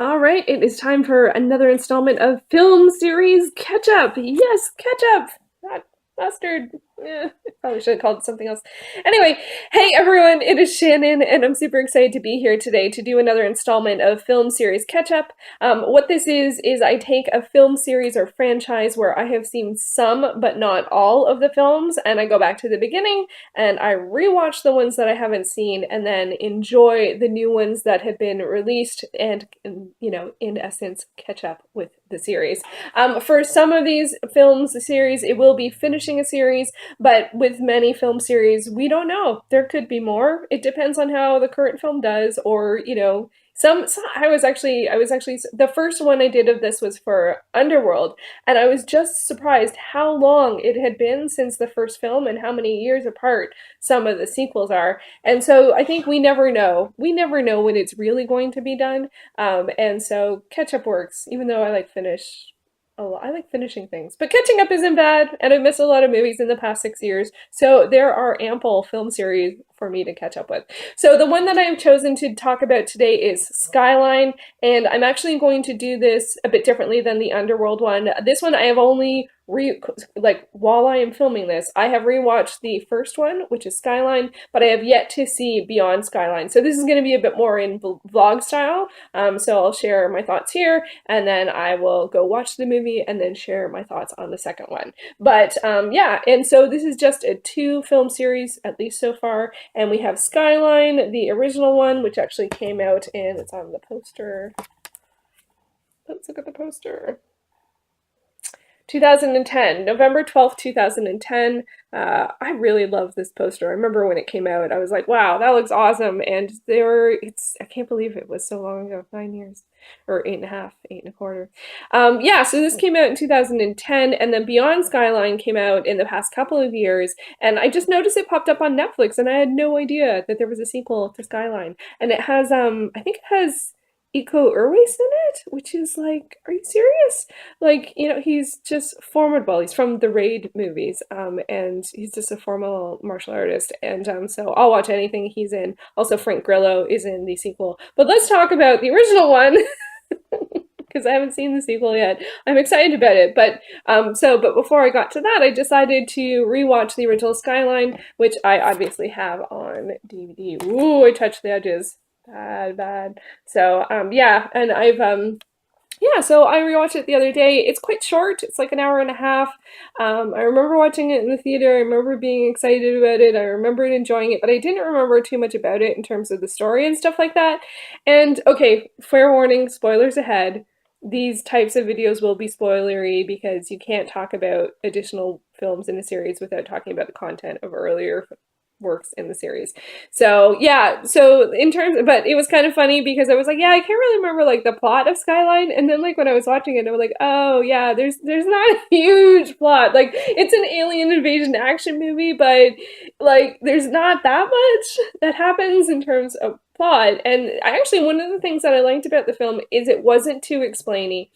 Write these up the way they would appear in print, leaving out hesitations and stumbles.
All right, it is time for another installment of film series catch up. Yes, catch up. Not mustard. Yeah, probably should have called it something else. Anyway, hey everyone, it is Shannon, and I'm super excited to be here today to do another installment of film series catch up. What this is I take a film series or franchise where I have seen some but not all of the films, and I go back to the beginning and I rewatch the ones that I haven't seen and then enjoy the new ones that have been released and in essence, catch up with the series. For some of these films, the series, it will be finishing a series, but with many film series, we don't know. There could be more. It depends on how the current film does, or some I was actually the first one I did of this was for Underworld, and I was just surprised how long it had been since the first film and how many years apart some of the sequels are. And so I think we never know. We never know when it's really going to be done. And so catch up works, even though I like finish. Oh, I like finishing things, but catching up isn't bad, and I've missed a lot of movies in the past 6 years, so there are ample film series for me to catch up with. So the one that I have chosen to talk about today is Skyline, and I'm actually going to do this a bit differently than the Underworld one. This one I have only while I am filming this, I have rewatched the first one, which is Skyline, but I have yet to see Beyond Skyline. So this is going to be a bit more in vlog style. So I'll share my thoughts here, and then I will go watch the movie and then share my thoughts on the second one. But yeah, and so this is just a 2 film series, at least so far. And we have Skyline, the original one, which actually came out, and it's on the poster. Let's look at the poster. 2010, November 12th, 2010. I really love this poster. I remember when it came out, I was like, wow, that looks awesome. And I can't believe it was so long ago, 9 years, or 8.5, 8.25. Yeah, so this came out in 2010, and then Beyond Skyline came out in the past couple of years. And I just noticed it popped up on Netflix, and I had no idea that there was a sequel to Skyline. And it has, I think it has Uwais in it, which is like, are you serious? Like, he's just formidable. He's from the Raid movies, and he's just a formal martial artist. And so I'll watch anything he's in. Also, Frank Grillo is in the sequel. But let's talk about the original one because I haven't seen the sequel yet. I'm excited about it, but before I got to that, I decided to rewatch the original Skyline, which I obviously have on DVD. Ooh, I touched the edges. Bad, bad. So, yeah, and so I rewatched it the other day. It's quite short. It's like an hour and a half. I remember watching it in the theater. I remember being excited about it. I remembered enjoying it, but I didn't remember too much about it in terms of the story and stuff like that. And okay, fair warning, spoilers ahead. These types of videos will be spoilery because you can't talk about additional films in a series without talking about the content of earlier works in the series. So yeah, but it was kind of funny because I was like, yeah, I can't really remember like the plot of Skyline, and then like when I was watching it, I was like, oh yeah, there's not a huge plot. Like it's an alien invasion action movie, but like there's not that much that happens in terms of plot. And I actually, one of the things that I liked about the film is it wasn't too explainy,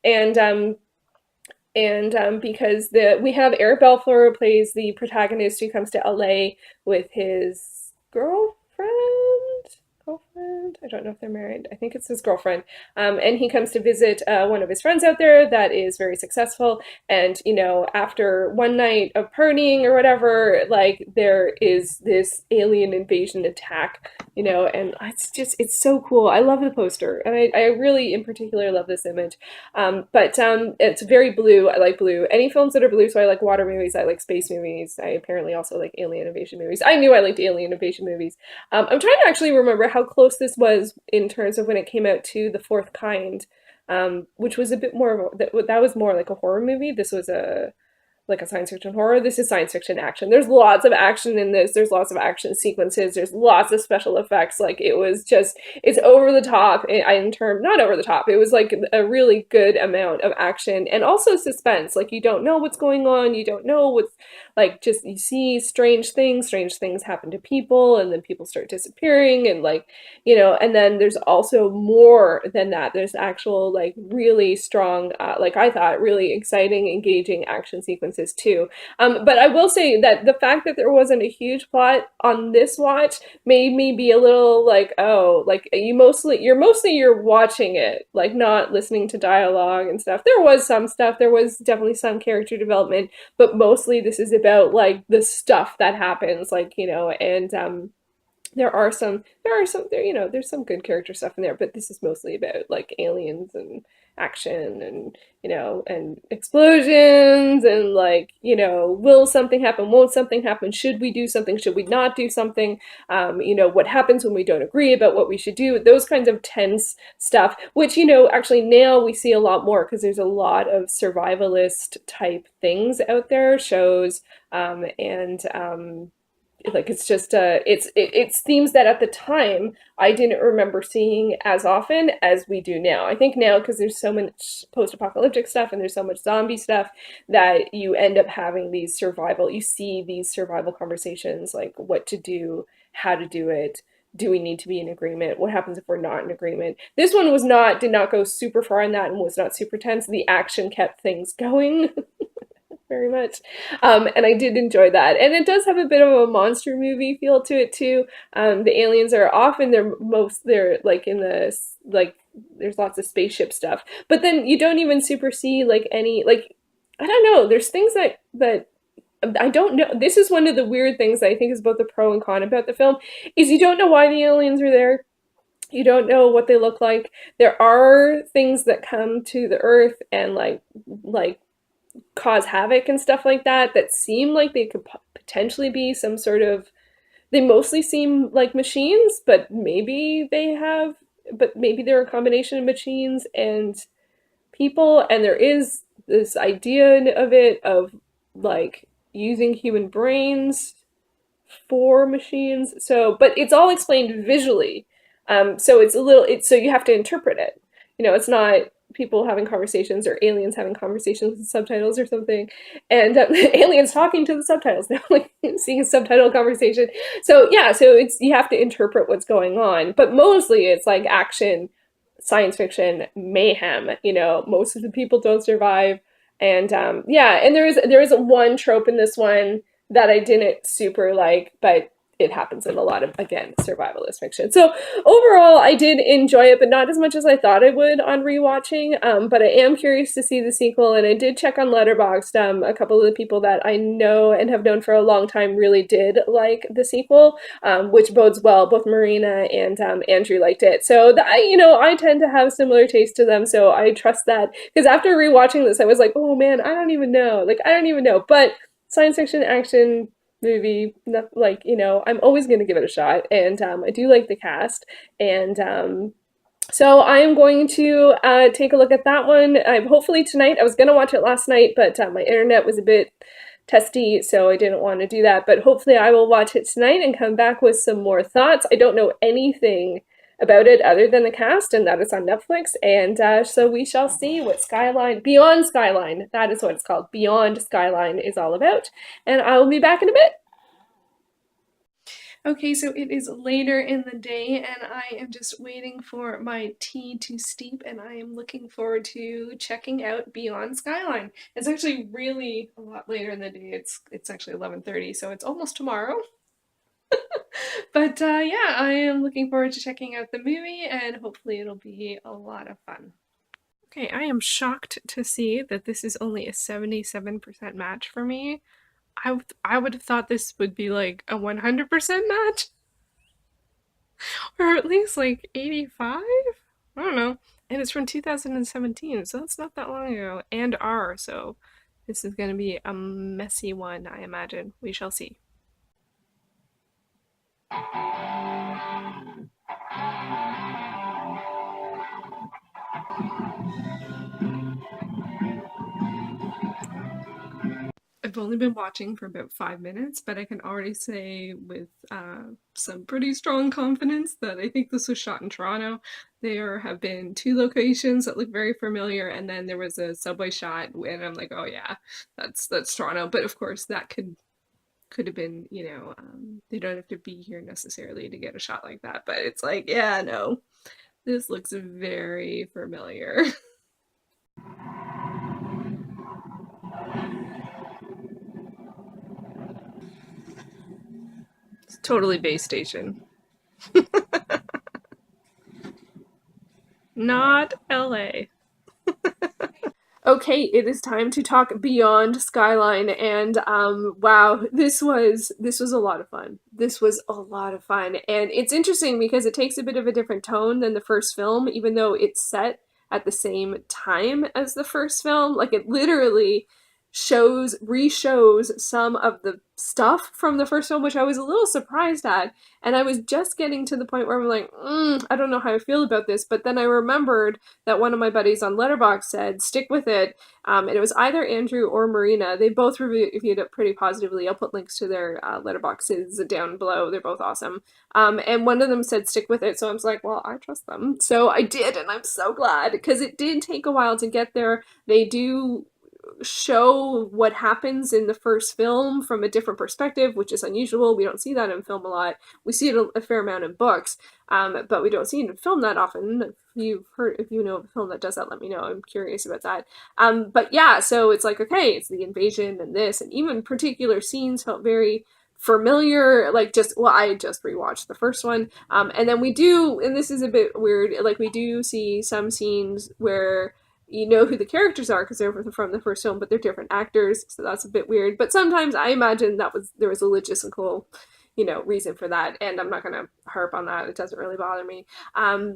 and because we have Eric Balfour who plays the protagonist who comes to LA with his girlfriend. I don't know if they're married. I think it's his girlfriend. And he comes to visit one of his friends out there that is very successful. And, after one night of partying or whatever, like there is this alien invasion attack, and it's so cool. I love the poster. And I really, in particular, love this image. But it's very blue. I like blue. Any films that are blue, so I like water movies, I like space movies. I apparently also like alien invasion movies. I knew I liked alien invasion movies. I'm trying to actually remember how close this was in terms of when it came out to The Fourth Kind, which was a bit more of that was more like a horror movie. This was like a science fiction horror. This is science fiction action. There's lots of action in this. There's lots of action sequences. There's lots of special effects. Like it's over the top not over the top. It was like a really good amount of action and also suspense. Like you don't know what's going on. You don't know what's like, just you see strange things happen to people, and then people start disappearing, and and then there's also more than that. There's actual like really strong, like I thought, really exciting, engaging action sequences references too. But I will say that the fact that there wasn't a huge plot on this watch made me be a little like, oh, like you're watching it, like not listening to dialogue and stuff. There was some stuff, there was definitely some character development, but mostly this is about like the stuff that happens, like, and there's some good character stuff in there, but this is mostly about like aliens and action and and explosions and like will something happen, won't something happen, should we do something, should we not do something, what happens when we don't agree about what we should do, those kinds of tense stuff, which actually now we see a lot more because there's a lot of survivalist type things out there, shows, and like it's just it's themes that at the time I didn't remember seeing as often as we do now. I think now, because there's so much post-apocalyptic stuff and there's so much zombie stuff, that you end up having you see these survival conversations, like what to do, how to do it, do we need to be in agreement, what happens if we're not in agreement. This one did not go super far in that and was not super tense. The action kept things going very much. And I did enjoy that. And it does have a bit of a monster movie feel to it too. The aliens are often they're like in the like there's lots of spaceship stuff. But then you don't even super see like any like I don't know, there's things that I don't know. This is one of the weird things that I think is both the pro and con about the film, is you don't know why the aliens are there. You don't know what they look like. There are things that come to the Earth and like cause havoc and stuff like that seem like they could potentially be some sort of, they mostly seem like machines, but maybe they're a combination of machines and people, and there is this idea of it of like using human brains for machines. So but it's all explained visually, so so you have to interpret it. It's not people having conversations or aliens having conversations with subtitles or something, and aliens talking to the subtitles now, like seeing a subtitle conversation. So yeah, so you have to interpret what's going on, but mostly it's like action, science fiction, mayhem. Most of the people don't survive, and yeah, and there is one trope in this one that I didn't super like, but it happens in a lot of, again, survivalist fiction. So overall, I did enjoy it, but not as much as I thought I would on rewatching. But I am curious to see the sequel, and I did check on Letterboxd. A couple of the people that I know and have known for a long time really did like the sequel, which bodes well. Both Marina and Andrew liked it. So I tend to have similar taste to them, so I trust that. Because after rewatching this, I was like, oh man, I don't even know. But science fiction, action, movie, like I'm always going to give it a shot, and I do like the cast, and so I am going to take a look at that one. Hopefully tonight. I was going to watch it last night, but my internet was a bit testy, so I didn't want to do that, but hopefully I will watch it tonight and come back with some more thoughts. I don't know anything about it other than the cast, and that is on Netflix, and so we shall see what Beyond Skyliine, that is what it's called, Beyond Skyliine is all about, and I will be back in a bit. Okay, so it is later in the day, and I am just waiting for my tea to steep, and I am looking forward to checking out Beyond Skyliine. It's actually really a lot later in the day. It's actually 11:30, so it's almost tomorrow. But yeah, I am looking forward to checking out the movie, and hopefully it'll be a lot of fun. Okay, I am shocked to see that this is only a 77% match for me. I would have thought this would be like a 100% match, or at least like 85? I don't know. And it's from 2017, so that's not that long ago, and so this is going to be a messy one, I imagine. We shall see. I've only been watching for about 5 minutes, but I can already say with some pretty strong confidence that I think this was shot in Toronto. There have been 2 locations that look very familiar, and then there was a subway shot, and I'm like, oh yeah, that's Toronto. But of course, that could have been, they don't have to be here necessarily to get a shot like that. But it's like, yeah, no, this looks very familiar. Totally base station. Not LA. Okay, it is time to talk Beyond Skyline, and wow, this was a lot of fun. This was a lot of fun, and it's interesting because it takes a bit of a different tone than the first film, even though it's set at the same time as the first film. Like it literally re-shows some of the stuff from the first film, which I was a little surprised at, and I was just getting to the point where I'm like, I don't know how I feel about this, but then I remembered that one of my buddies on Letterboxd said, stick with it. And it was either Andrew or Marina. They both reviewed it pretty positively. I'll put links to their letterboxes down below. They're both awesome. And one of them said, stick with it. So I was like, well, I trust them. So I did, and I'm so glad because it did take a while to get there. They do show what happens in the first film from a different perspective, which is unusual. We don't see that in film a lot. We see it a fair amount in books, but we don't see it in film that often. If you know of a film that does that, let me know. I'm curious about that. But yeah, so it's like, okay, it's the invasion and this, and even particular scenes felt very familiar. Like I just rewatched the first one, and then we do, and this is a bit weird. Like we do see some scenes where you know who the characters are because they're from the first film, but they're different actors, so that's a bit weird. But sometimes I imagine there was a logistical, reason for that, and I'm not gonna harp on that. It doesn't really bother me. But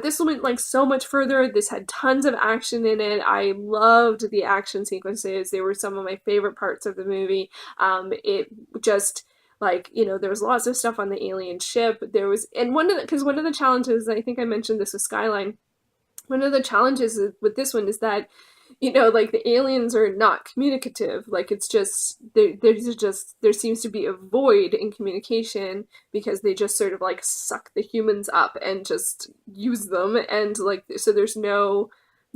this went like so much further. This had tons of action in it. I loved the action sequences. They were some of my favorite parts of the movie. It just there was lots of stuff on the alien ship. There was, and one of the challenges, I think I mentioned this with Skyline, one of the challenges with this one is that, the aliens are not communicative. Like it's just there seems to be a void in communication because they just sort of like suck the humans up and just use them, and so there's no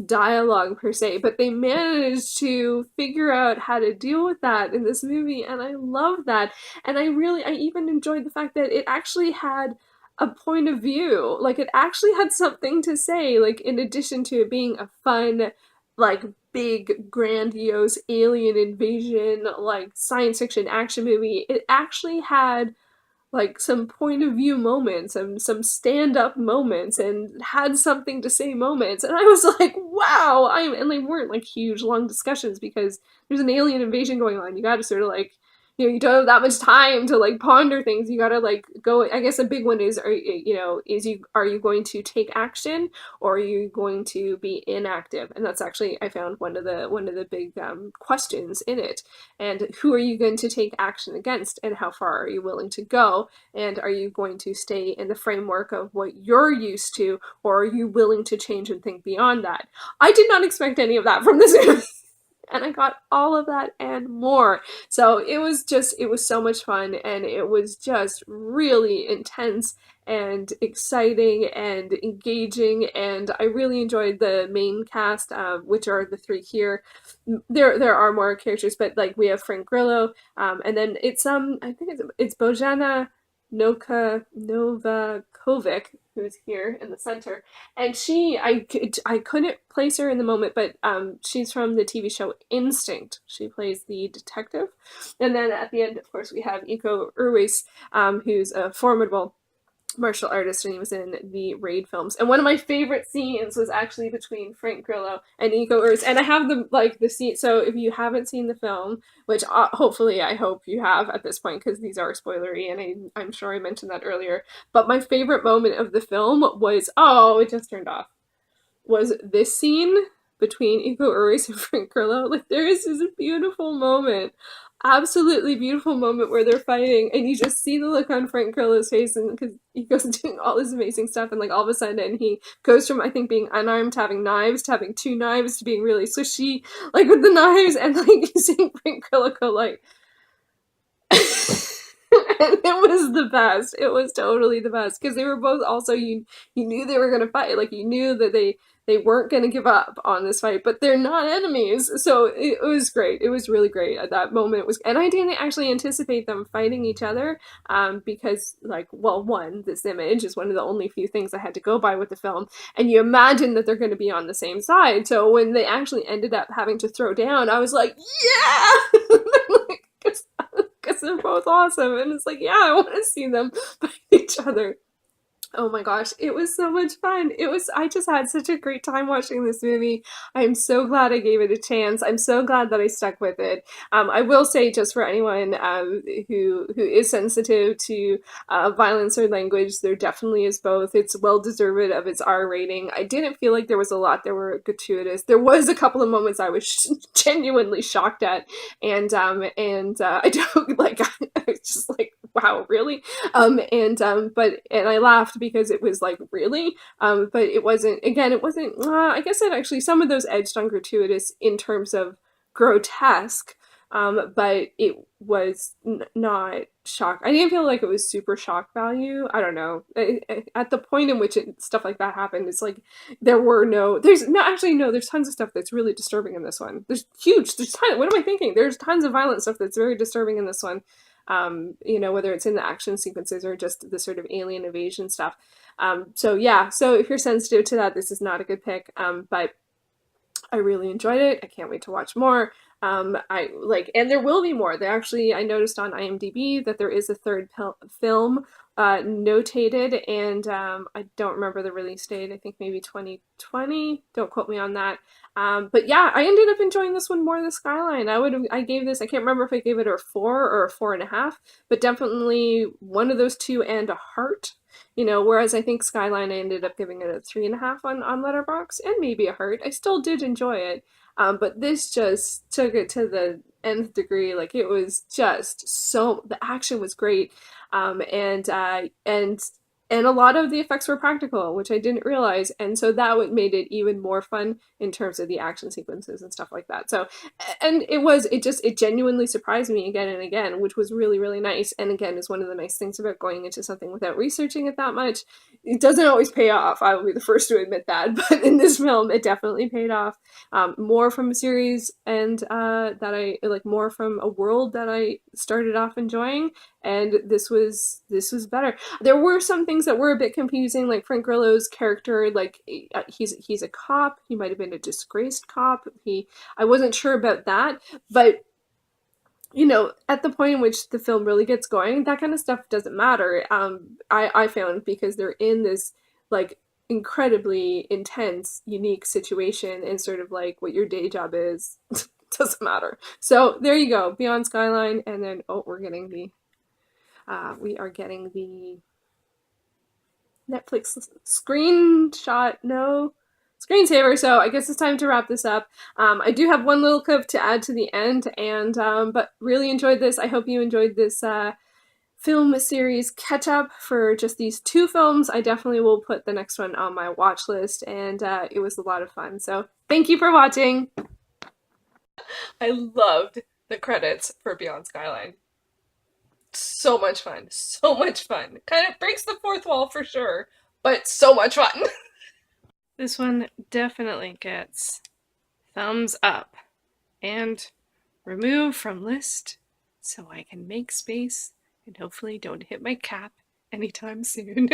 dialogue per se, but they managed to figure out how to deal with that in this movie, and I love that. And I even enjoyed the fact that it actually had a point of view. Like it actually had something to say, like in addition to it being a fun, like big grandiose alien invasion, like science fiction action movie. It actually had like some point of view moments and some stand up moments and had something to say moments. And I was like, wow, and they weren't like huge long discussions because there's an alien invasion going on. You got to sort of like, you don't have that much time to like ponder things. You got to like go. I guess a big one is, are you going to take action or are you going to be inactive? And that's actually, I found one of the big questions in it. And who are you going to take action against, and how far are you willing to go? And are you going to stay in the framework of what you're used to, or are you willing to change and think beyond that? I did not expect any of that from this movie. And I got all of that and more. So it was so much fun, and it was just really intense and exciting and engaging, and I really enjoyed the main cast, which are the three here. There are more characters, but like we have Frank Grillo, and then it's I think it's Bojana Novakovic, who's here in the center, and I couldn't place her in the moment, but she's from the TV show Instinct. She plays the detective, and then at the end, of course, we have Uwais, who's a formidable martial artist, and he was in the Raid films. And one of my favorite scenes was actually between Frank Grillo and Uwais, and I have the scene. So if you haven't seen the film, which hopefully I hope you have at this point, because these are spoilery, and I'm sure I mentioned that earlier. But my favorite moment of the film was, oh, it just turned off, was this scene between Uwais and Frank Grillo. Like there is this beautiful moment, absolutely beautiful moment where they're fighting, and you just see the look on Frank Grillo's face, and because he goes doing all this amazing stuff, and like all of a sudden he goes from, I think, being unarmed to having knives to having two knives to being really swishy like with the knives, and like you see Frank Grillo go like and it was the best. It was totally the best because they were both also, you knew they were gonna fight. Like you knew that they weren't gonna give up on this fight, but they're not enemies. So it was great. It was really great at that moment. It was, and I didn't actually anticipate them fighting each other, because like, well, one, this image is one of the only few things I had to go by with the film, and you imagine that they're going to be on the same side. So when they actually ended up having to throw down, I was like, yeah. because they're both awesome. And it's like, yeah, I want to see them fight each other. Oh my gosh, it was so much fun. I just had such a great time watching this movie. I'm so glad I gave it a chance. I'm so glad that I stuck with it. I will say, just for anyone who is sensitive to violence or language, there definitely is both. It's well deserved of its R rating. I didn't feel like there was a lot that were gratuitous. There was a couple of moments I was genuinely shocked at, and I don't like. I was just like, wow, really? And I laughed because it was like, really? But it wasn't, again, it wasn't, I guess it actually, some of those edged on gratuitous in terms of grotesque, but it was not shock. I didn't feel like it was super shock value. I don't know. At the point in which stuff like that happened, it's like there's tons of stuff that's really disturbing in this one. What am I thinking? There's tons of violent stuff that's very disturbing in this one. Whether it's in the action sequences or just the sort of alien invasion stuff. So if you're sensitive to that, this is not a good pick. But I really enjoyed it. I can't wait to watch more. And there will be more. I noticed on IMDb that there is a third film notated, and I don't remember the release date. I think maybe 2020. Don't quote me on that. But yeah, I ended up enjoying this one more than Skyline. I gave this, I can't remember if I gave it a 4 or a 4.5, but definitely one of those two and a heart. Whereas I think Skyline, I ended up giving it a 3.5 on Letterboxd, and maybe a heart. I still did enjoy it. But this just took it to the nth degree. Like, it was just the action was great. And a lot of the effects were practical, which I didn't realize. And so that made it even more fun in terms of the action sequences and stuff like that. So, and it genuinely surprised me again and again, which was really, really nice. And again, is one of the nice things about going into something without researching it that much. It doesn't always pay off. I will be the first to admit that. But in this film, it definitely paid off. More from a series and more from a world that I started off enjoying. And this was better. There were some things that were a bit confusing, like Frank Grillo's character. Like, he's a cop. He might have been a disgraced cop. I wasn't sure about that, but at the point in which the film really gets going, that kind of stuff doesn't matter. I found, because they're in this like incredibly intense, unique situation, and sort of like what your day job is doesn't matter. So there you go, Beyond Skyline, and then we are getting the Netflix screensaver. So I guess it's time to wrap this up. I do have one little clip to add to the end, and but really enjoyed this. I hope you enjoyed this film series catch up for just these two films. I definitely will put the next one on my watch list, and it was a lot of fun. So thank you for watching. I loved the credits for Beyond Skyline. So much fun. So much fun. Kind of breaks the fourth wall for sure, but so much fun. This one definitely gets thumbs up and remove from list so I can make space and hopefully don't hit my cap anytime soon.